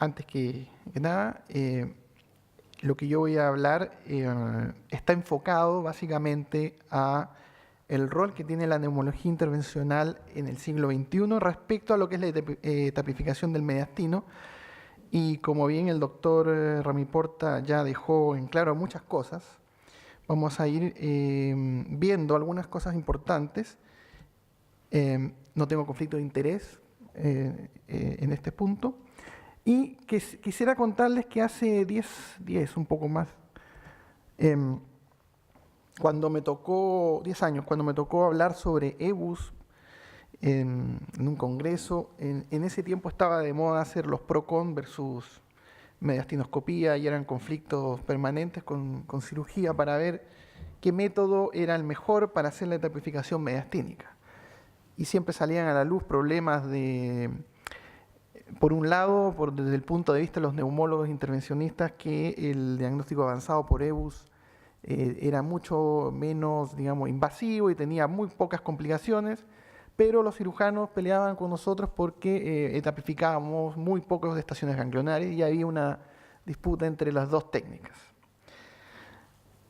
antes que nada, lo que yo voy a hablar está enfocado básicamente a el rol que tiene la neumología intervencional en el siglo XXI respecto a lo que es la etapificación del mediastino. Y como bien el doctor Rami Porta ya dejó en claro muchas cosas, vamos a ir viendo algunas cosas importantes. No tengo conflicto de interés en este punto. Y quisiera contarles que hace 10, un poco más, cuando me tocó, 10 años, cuando me tocó hablar sobre EBUS en un congreso, en ese tiempo estaba de moda hacer los PROCON versus mediastinoscopía y eran conflictos permanentes con cirugía para ver qué método era el mejor para hacer la etapificación mediastínica. Y siempre salían a la luz problemas de, por un lado, desde el punto de vista de los neumólogos intervencionistas, que el diagnóstico avanzado por EBUS era mucho menos, digamos, invasivo y tenía muy pocas complicaciones, pero los cirujanos peleaban con nosotros porque etapificábamos muy pocas estaciones ganglionares y había una disputa entre las dos técnicas.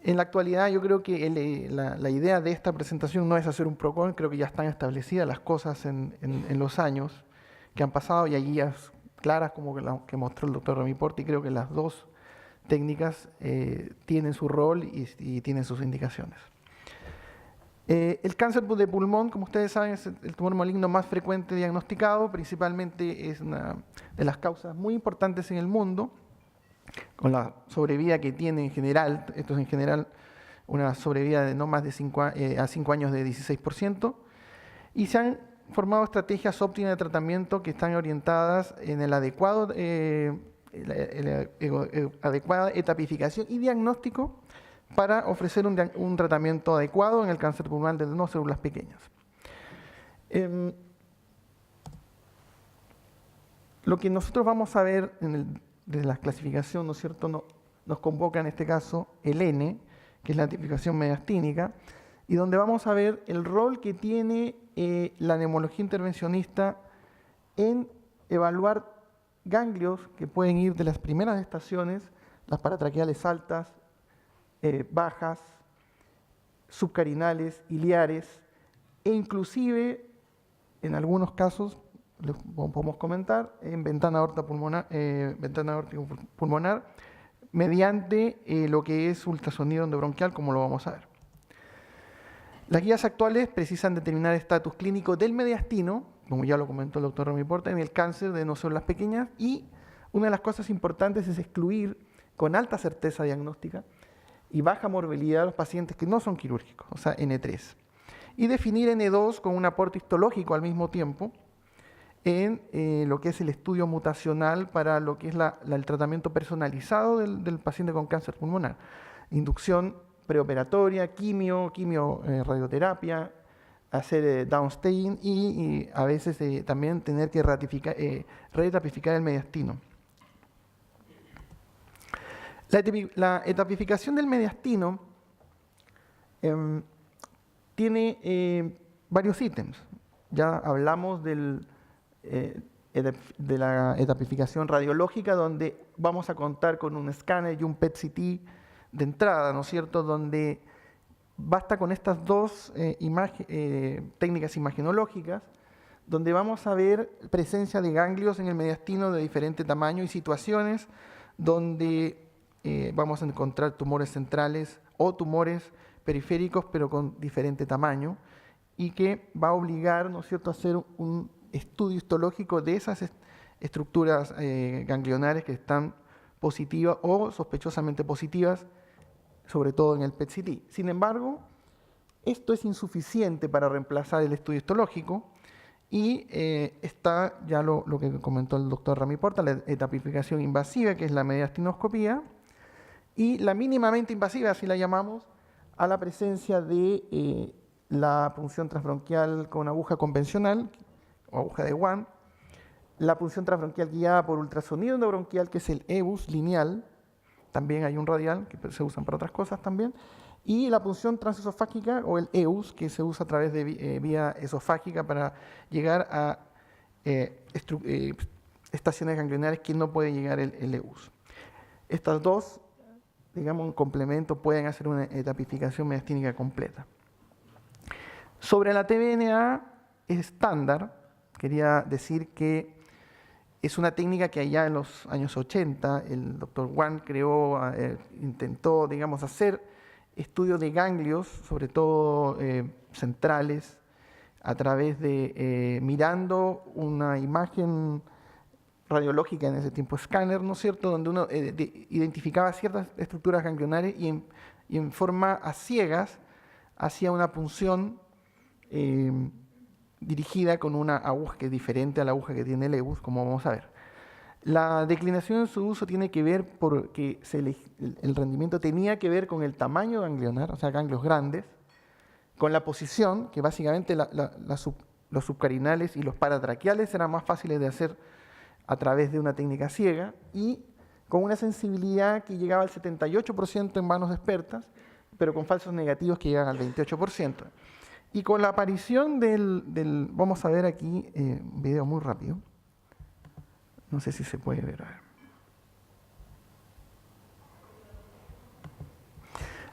En la actualidad yo creo que la idea de esta presentación no es hacer un PROCON, creo que ya están establecidas las cosas en los años que han pasado y hay guías claras como que mostró el doctor Rami Porta, y creo que las dos técnicas tienen su rol y tienen sus indicaciones. El cáncer de pulmón, como ustedes saben, es el tumor maligno más frecuente diagnosticado, principalmente es una de las causas muy importantes en el mundo, con la sobrevida que tiene en general, esto es en general una sobrevida de no más de 5 años de 16%, y se han formado estrategias óptimas de tratamiento que están orientadas en el adecuada etapificación y diagnóstico para ofrecer un tratamiento adecuado en el cáncer pulmonar de no células pequeñas. Lo que nosotros vamos a ver desde la clasificación, ¿no es cierto?, nos convoca en este caso el N, que es la etipificación mediastínica, y donde vamos a ver el rol que tiene la neumología intervencionista en evaluar ganglios que pueden ir de las primeras estaciones, las paratraqueales altas, bajas, subcarinales, iliares, e inclusive, en algunos casos, lo podemos comentar, en ventana aórtica pulmonar, mediante lo que es ultrasonido endobronquial, como lo vamos a ver. Las guías actuales precisan determinar el estatus clínico del mediastino, como ya lo comentó el doctor Rami Porta, en el cáncer de no células pequeñas, y una de las cosas importantes es excluir con alta certeza diagnóstica y baja morbilidad a los pacientes que no son quirúrgicos, o sea, N3. Y definir N2 con un aporte histológico al mismo tiempo en lo que es el estudio mutacional para lo que es el tratamiento personalizado del paciente con cáncer pulmonar. Inducción preoperatoria, quimio, radioterapia, hacer downstaging y a veces también tener que reetapificar el mediastino. La etapificación del mediastino tiene varios ítems. Ya hablamos de la etapificación radiológica, donde vamos a contar con un escáner y un PET-CT de entrada, ¿no es cierto?, donde basta con estas dos técnicas imagenológicas, donde vamos a ver presencia de ganglios en el mediastino de diferente tamaño y situaciones donde vamos a encontrar tumores centrales o tumores periféricos, pero con diferente tamaño, y que va a obligar, ¿no es cierto?, a hacer un estudio histológico de esas estructuras ganglionares que están positivas o sospechosamente positivas, sobre todo en el PET-CT. Sin embargo, esto es insuficiente para reemplazar el estudio histológico y está ya lo que comentó el doctor Rami Porta, la etapificación invasiva, que es la mediastinoscopía, y la mínimamente invasiva, así la llamamos, a la presencia de la punción transbronquial con aguja convencional, o aguja de Wann, la punción transbronquial guiada por ultrasonido endobronquial, que es el EBUS lineal, también hay un radial, que se usan para otras cosas también, y la punción transesofágica, o el EUS, que se usa a través de vía esofágica para llegar a estaciones ganglionares que no puede llegar el EBUS. Estas dos, digamos, en complemento, pueden hacer una etapificación mediastínica completa. Sobre la TBNA estándar, quería decir que es una técnica que allá en los años 80 el doctor Wang creó, intentó, digamos, hacer estudios de ganglios, sobre todo centrales, a través de mirando una imagen radiológica, en ese tiempo escáner, ¿no es cierto?, donde uno identificaba ciertas estructuras ganglionares y en forma a ciegas hacía una punción dirigida con una aguja que es diferente a la aguja que tiene el EBUS, como vamos a ver. La declinación en su uso tiene que ver porque el rendimiento tenía que ver con el tamaño ganglionar, o sea, ganglios grandes, con la posición, que básicamente los subcarinales y los paratraqueales eran más fáciles de hacer a través de una técnica ciega, y con una sensibilidad que llegaba al 78% en manos expertas, pero con falsos negativos que llegan al 28%. Y con la aparición vamos a ver aquí un video muy rápido. No sé si se puede ver.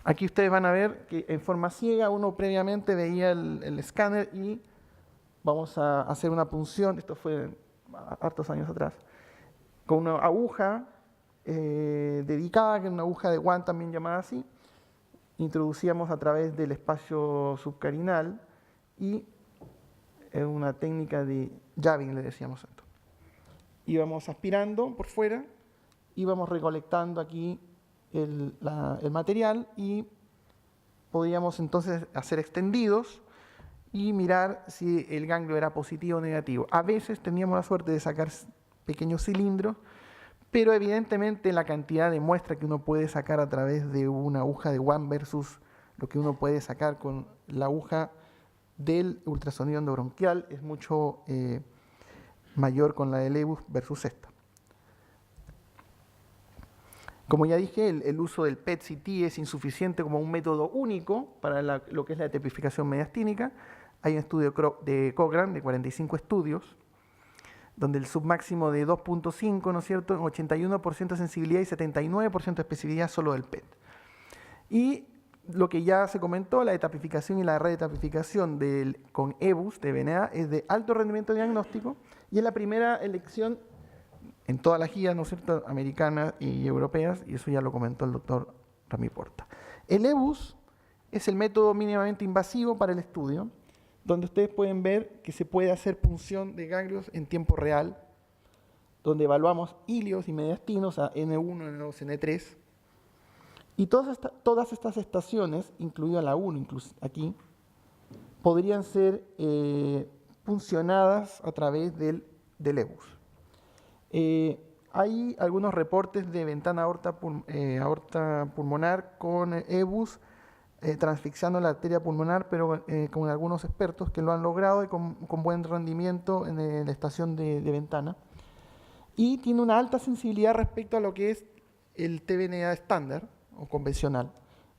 Aquí ustedes van a ver que en forma ciega uno previamente veía el escáner y vamos a hacer una punción, esto fue hartos años atrás, con una aguja dedicada, que es una aguja de Wang también llamada así. Introducíamos a través del espacio subcarinal y una técnica de jabbing, le decíamos esto. Íbamos aspirando por fuera, íbamos recolectando aquí el material y podíamos entonces hacer extendidos y mirar si el ganglio era positivo o negativo. A veces teníamos la suerte de sacar pequeños cilindros, pero evidentemente la cantidad de muestra que uno puede sacar a través de una aguja de Wang versus lo que uno puede sacar con la aguja del ultrasonido endobronquial es mucho mayor con la del EBUS versus esta. Como ya dije, el uso del PET-CT es insuficiente como un método único para lo que es la tipificación mediastínica. Hay un estudio de Cochrane de 45 estudios, donde el submáximo de 2.5, ¿no es cierto?, 81% de sensibilidad y 79% de especificidad solo del PET. Y lo que ya se comentó, la etapificación y la reetapificación con EBUS, TBNA, es de alto rendimiento diagnóstico y es la primera elección en todas las guías, ¿no es cierto?, americanas y europeas, y eso ya lo comentó el doctor Rami Porta. El EBUS es el método mínimamente invasivo para el estudio, donde ustedes pueden ver que se puede hacer punción de ganglios en tiempo real, donde evaluamos hilios y mediastinos a N1, N2, N3, y todas estas estaciones, incluida la 1 incluso aquí, podrían ser puncionadas a través del EBUS. Hay algunos reportes de ventana aorta pulmonar con EBUS transfixiando la arteria pulmonar, pero con algunos expertos que lo han logrado y con buen rendimiento en la estación de ventana. Y tiene una alta sensibilidad respecto a lo que es el TBNA estándar o convencional.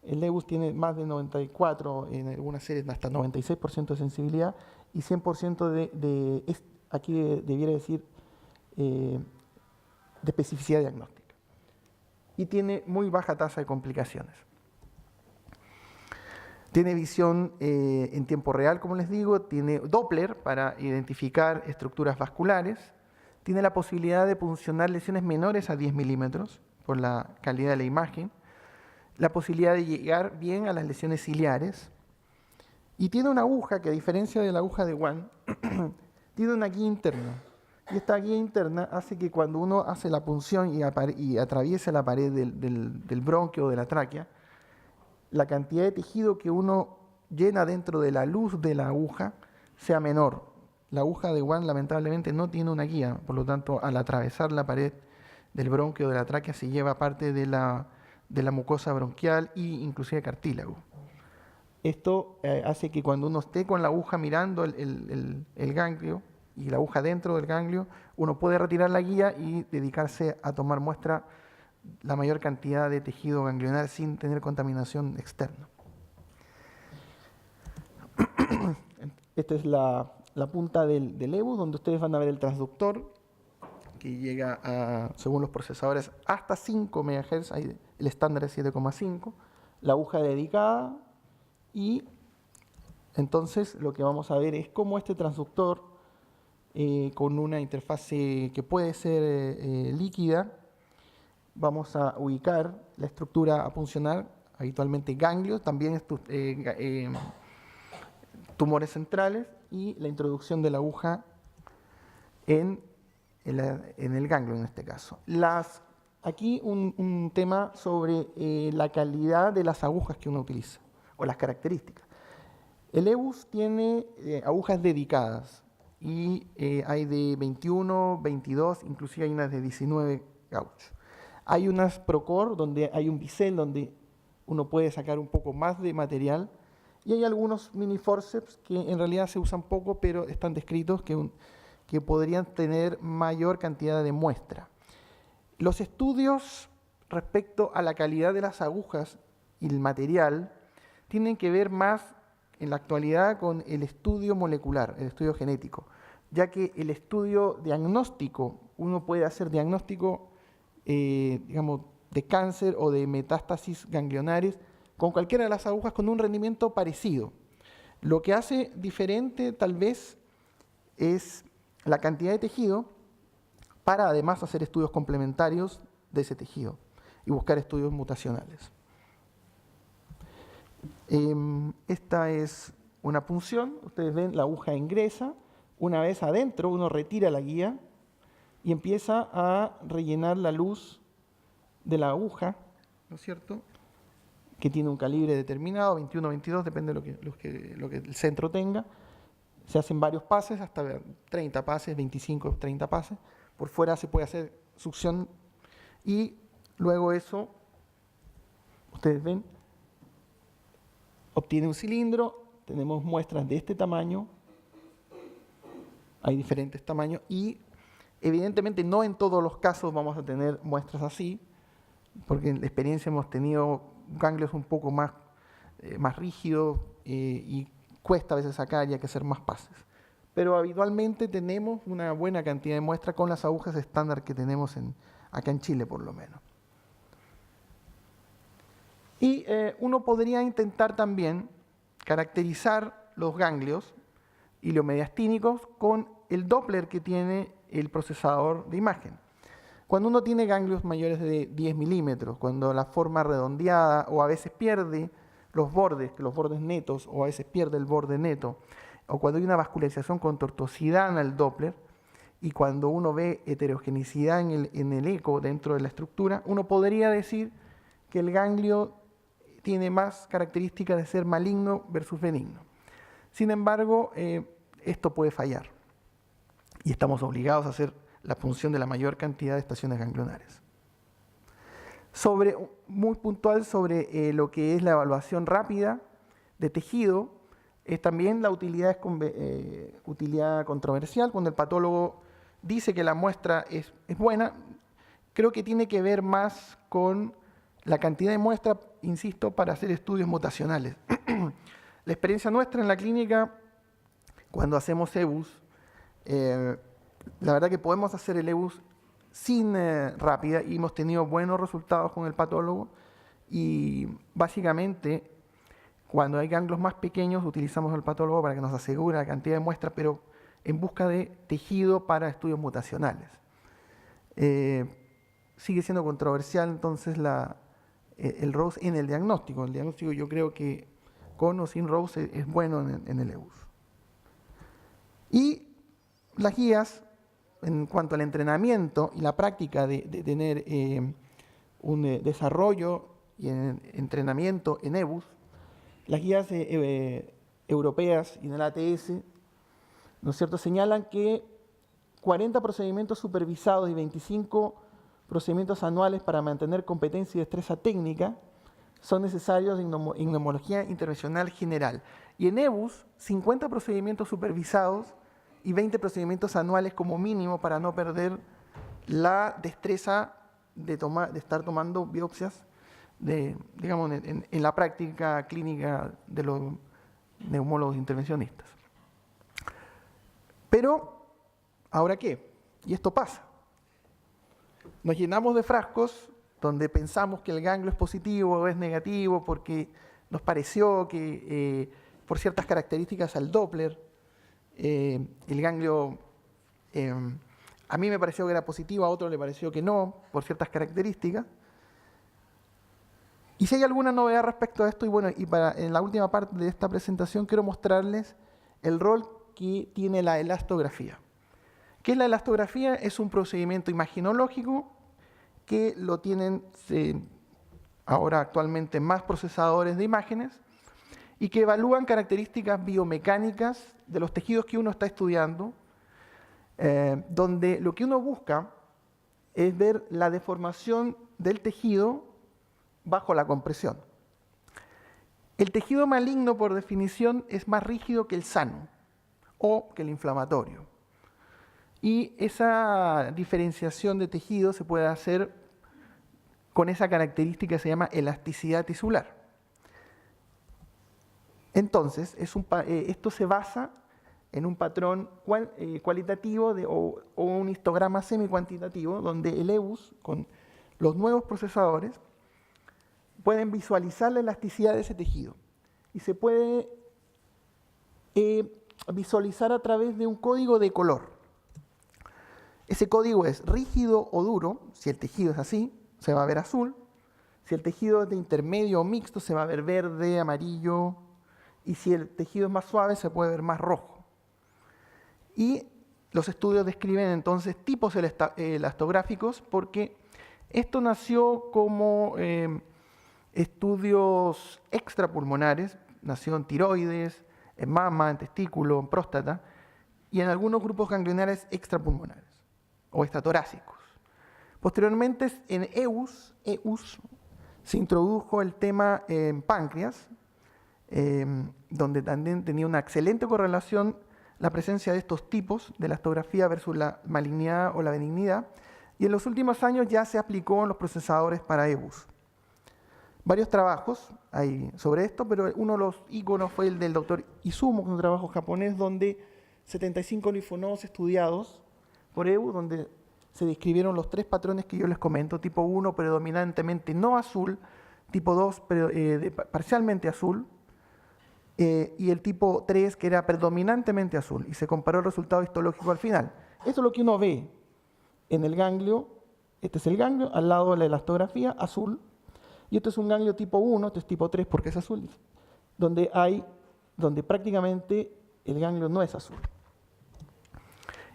El EBUS tiene más de 94, en algunas series hasta 96% de sensibilidad y 100% aquí debiera decir, de especificidad diagnóstica. Y tiene muy baja tasa de complicaciones. Tiene visión en tiempo real, como les digo, tiene Doppler para identificar estructuras vasculares, tiene la posibilidad de puncionar lesiones menores a 10 milímetros por la calidad de la imagen, la posibilidad de llegar bien a las lesiones ciliares, y tiene una aguja que, a diferencia de la aguja de Wang, tiene una guía interna. Y esta guía interna hace que cuando uno hace la punción y atraviesa la pared del bronquio o de la tráquea, la cantidad de tejido que uno llena dentro de la luz de la aguja sea menor. La aguja de Wang lamentablemente no tiene una guía, por lo tanto, al atravesar la pared del bronquio o de la tráquea se lleva parte de la mucosa bronquial e inclusive cartílago. Esto hace que cuando uno esté con la aguja mirando el ganglio y la aguja dentro del ganglio, uno puede retirar la guía y dedicarse a tomar muestra la mayor cantidad de tejido ganglionar sin tener contaminación externa. Esta es la punta del EBUS, donde ustedes van a ver el transductor, que llega a, según los procesadores, hasta 5 MHz, el estándar es 7,5, la aguja dedicada, y entonces lo que vamos a ver es cómo este transductor, con una interfase que puede ser líquida, vamos a ubicar la estructura a funcionar, habitualmente ganglios, también tumores centrales, y la introducción de la aguja en el ganglio en este caso. Aquí un tema sobre la calidad de las agujas que uno utiliza, o las características. El EBUS tiene agujas dedicadas, y hay de 21, 22, inclusive hay unas de 19 gauchos. Hay unas Procore donde hay un bisel donde uno puede sacar un poco más de material, y hay algunos mini forceps que en realidad se usan poco, pero están descritos que podrían tener mayor cantidad de muestra. Los estudios respecto a la calidad de las agujas y el material tienen que ver más en la actualidad con el estudio molecular, el estudio genético, ya que el estudio diagnóstico, uno puede hacer diagnóstico digamos, de cáncer o de metástasis ganglionares con cualquiera de las agujas con un rendimiento parecido. Lo que hace diferente tal vez es la cantidad de tejido, para además hacer estudios complementarios de ese tejido y buscar estudios mutacionales. Esta es una punción, ustedes ven la aguja ingresa, una vez adentro uno retira la guía y empieza a rellenar la luz de la aguja, ¿no es cierto?, que tiene un calibre determinado, 21 o 22, depende de lo que el centro tenga. Se hacen varios pases, hasta 30 pases, 25, 30 pases. Por fuera se puede hacer succión, y luego eso, ustedes ven, obtiene un cilindro. Tenemos muestras de este tamaño, hay diferentes tamaños, y evidentemente no en todos los casos vamos a tener muestras así, porque en la experiencia hemos tenido ganglios un poco más rígidos, y cuesta a veces sacar y hay que hacer más pases. Pero habitualmente tenemos una buena cantidad de muestras con las agujas estándar que tenemos acá en Chile, por lo menos. Y uno podría intentar también caracterizar los ganglios iliomediastínicos con el Doppler que tiene el procesador de imagen. Cuando uno tiene ganglios mayores de 10 milímetros, cuando la forma redondeada, o a veces pierde los bordes netos, o a veces pierde el borde neto, o cuando hay una vascularización con tortuosidad en el Doppler, y cuando uno ve heterogenicidad en el eco dentro de la estructura, uno podría decir que el ganglio tiene más características de ser maligno versus benigno. Sin embargo, esto puede fallar, y estamos obligados a hacer la punción de la mayor cantidad de estaciones ganglionares. Muy puntual sobre lo que es la evaluación rápida de tejido, también la utilidad es utilidad controversial. Cuando el patólogo dice que la muestra es buena, creo que tiene que ver más con la cantidad de muestra, insisto, para hacer estudios mutacionales. La experiencia nuestra en la clínica, cuando hacemos EBUS, la verdad que podemos hacer el EBUS sin rápida, y hemos tenido buenos resultados con el patólogo, y básicamente cuando hay ganglios más pequeños utilizamos el patólogo para que nos asegure la cantidad de muestras, pero en busca de tejido para estudios mutacionales. Sigue siendo controversial entonces el ROSE en el diagnóstico. El diagnóstico yo creo que con o sin ROSE es bueno en el EBUS. Y las guías, en cuanto al entrenamiento y la práctica de tener un desarrollo y entrenamiento en EBUS, las guías europeas y en el ATS, ¿no es cierto?, señalan que 40 procedimientos supervisados y 25 procedimientos anuales para mantener competencia y destreza técnica son necesarios en neumología intervencional general. Y en EBUS, 50 procedimientos supervisados y 20 procedimientos anuales como mínimo para no perder la destreza de estar tomando biopsias digamos, en la práctica clínica de los neumólogos intervencionistas. Pero, ¿ahora qué? Y esto pasa. nos llenamos de frascos donde pensamos que el ganglio es positivo o es negativo porque nos pareció que por ciertas características al Doppler, el ganglio a mí me pareció que era positivo, a otro le pareció que no, por ciertas características. Y si hay alguna novedad respecto a esto, y bueno, en la última parte de esta presentación quiero mostrarles el rol que tiene la elastografía. ¿Qué es la elastografía? Es un procedimiento imaginológico que lo tienen ahora actualmente más procesadores de imágenes y que evalúan características biomecánicas de los tejidos que uno está estudiando, donde lo que uno busca es ver la deformación del tejido bajo la compresión. El tejido maligno, por definición, es más rígido que el sano o que el inflamatorio. Y esa diferenciación de tejido se puede hacer con esa característica que se llama elasticidad tisular. Entonces, esto se basa en un patrón cualitativo o un histograma semi-cuantitativo, donde el EBUS, con los nuevos procesadores, pueden visualizar la elasticidad de ese tejido. Y se puede visualizar a través de un código de color. Ese código es rígido o duro. Si el tejido es así, se va a ver azul. Si el tejido es de intermedio o mixto, se va a ver verde, amarillo. Y si el tejido es más suave, se puede ver más rojo. Y los estudios describen entonces tipos elastográficos porque esto nació como estudios extrapulmonares, nació en tiroides, en mama, en testículo, en próstata, y en algunos grupos ganglionares extrapulmonares o extratorácicos. Posteriormente, en EUS se introdujo el tema en páncreas, donde también tenía una excelente correlación la presencia de estos tipos de elastografía versus la malignidad o la benignidad, y en los últimos años ya se aplicó en los procesadores para EBUS. Varios trabajos hay sobre esto, pero uno de los íconos fue el del doctor Izumo, un trabajo japonés donde 75 linfonodos estudiados por EBUS, donde se describieron los tres patrones que yo les comento: tipo 1 predominantemente no azul, tipo 2 parcialmente azul, y el tipo 3 que era predominantemente azul, y se comparó el resultado histológico al final. Esto es lo que uno ve en el ganglio. Este es el ganglio, al lado de la elastografía, azul. Y esto es un ganglio tipo 1, este es tipo 3 porque es azul, donde prácticamente el ganglio no es azul.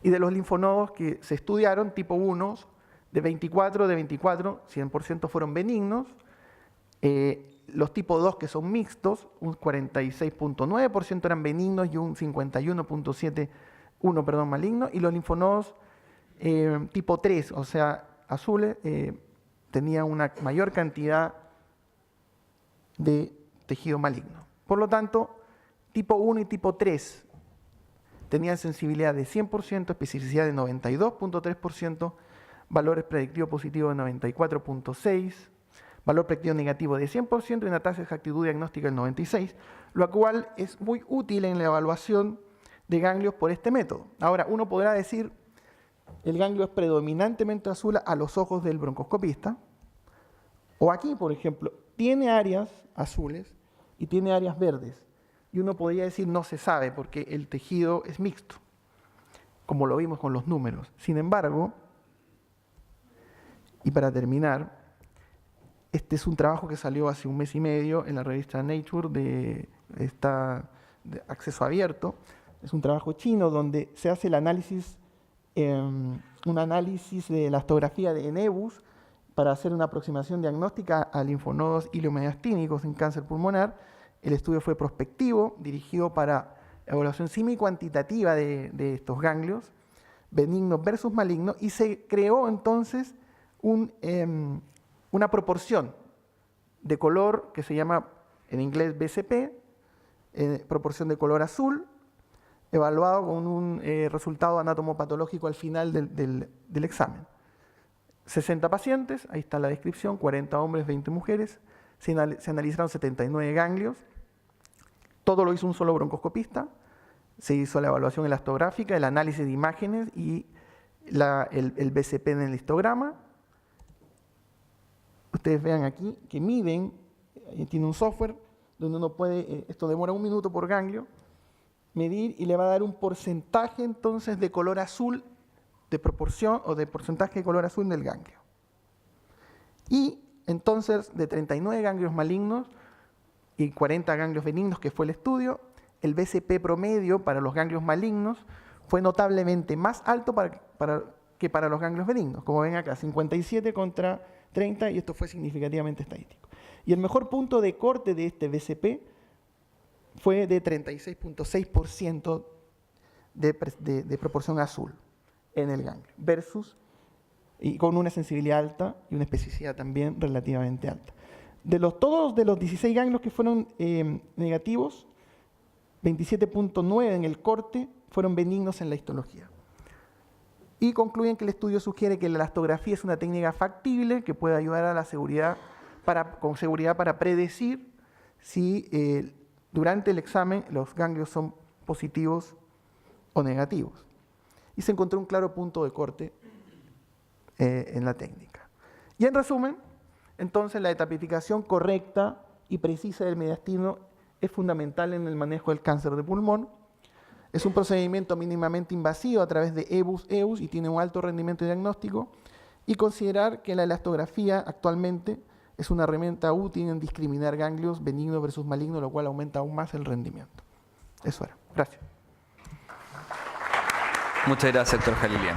Y de los linfonodos que se estudiaron, tipo 1, de 24, 100% fueron benignos. Los tipo 2, que son mixtos, un 46.9% eran benignos y un 51.71% malignos. Y los linfonodos tipo 3, o sea, azules, tenían una mayor cantidad de tejido maligno. Por lo tanto, tipo 1 y tipo 3 tenían sensibilidad de 100%, especificidad de 92.3%, valores predictivos positivos de 94.6%, valor predictivo negativo de 100% y una tasa de exactitud diagnóstica del 96%, lo cual es muy útil en la evaluación de ganglios por este método. Ahora, uno podrá decir, el ganglio es predominantemente azul a los ojos del broncoscopista, o aquí, por ejemplo, tiene áreas azules y tiene áreas verdes. Y uno podría decir no se sabe porque el tejido es mixto, como lo vimos con los números. Sin embargo, y para terminar, este es un trabajo que salió hace un mes y medio en la revista Nature de acceso abierto. Es un trabajo chino donde se hace el análisis, un análisis de elastografía de EBUS para hacer una aproximación diagnóstica a linfonodos ileomediastínicos en cáncer pulmonar. El estudio fue prospectivo, dirigido para evaluación semi-cuantitativa de estos ganglios, benignos versus malignos, y se creó entonces una proporción de color que se llama en inglés BCP, proporción de color azul, evaluado con un resultado anatomopatológico al final del examen. 60 pacientes, ahí está la descripción, 40 hombres, 20 mujeres, se analizaron 79 ganglios, todo lo hizo un solo broncoscopista, se hizo la evaluación elastográfica, el análisis de imágenes y el BCP en el histograma, ustedes vean aquí que miden, tiene un software donde uno puede, esto demora 1 minuto por ganglio, medir y le va a dar un porcentaje entonces de color azul, de proporción o de porcentaje de color azul del ganglio. Y entonces de 39 ganglios malignos y 40 ganglios benignos, que fue el estudio, el BCP promedio para los ganglios malignos fue notablemente más alto que para los ganglios benignos. Como ven acá, 57 contra 30, y esto fue significativamente estadístico. Y el mejor punto de corte de este BCP fue de 36.6% de proporción azul en el ganglio, y con una sensibilidad alta y una especificidad también relativamente alta. Todos de los 16 ganglios que fueron negativos, 27.9 en el corte fueron benignos en la histología. Y concluyen que el estudio sugiere que la elastografía es una técnica factible que puede ayudar a la seguridad con seguridad para predecir si durante el examen los ganglios son positivos o negativos. Y se encontró un claro punto de corte en la técnica. Y en resumen, entonces la etapificación correcta y precisa del mediastino es fundamental en el manejo del cáncer de pulmón. Es un procedimiento mínimamente invasivo a través de EBUS y tiene un alto rendimiento diagnóstico. Y considerar que la elastografía actualmente es una herramienta útil en discriminar ganglios benignos versus malignos, lo cual aumenta aún más el rendimiento. Eso era. Gracias. Muchas gracias, doctor Jalilian.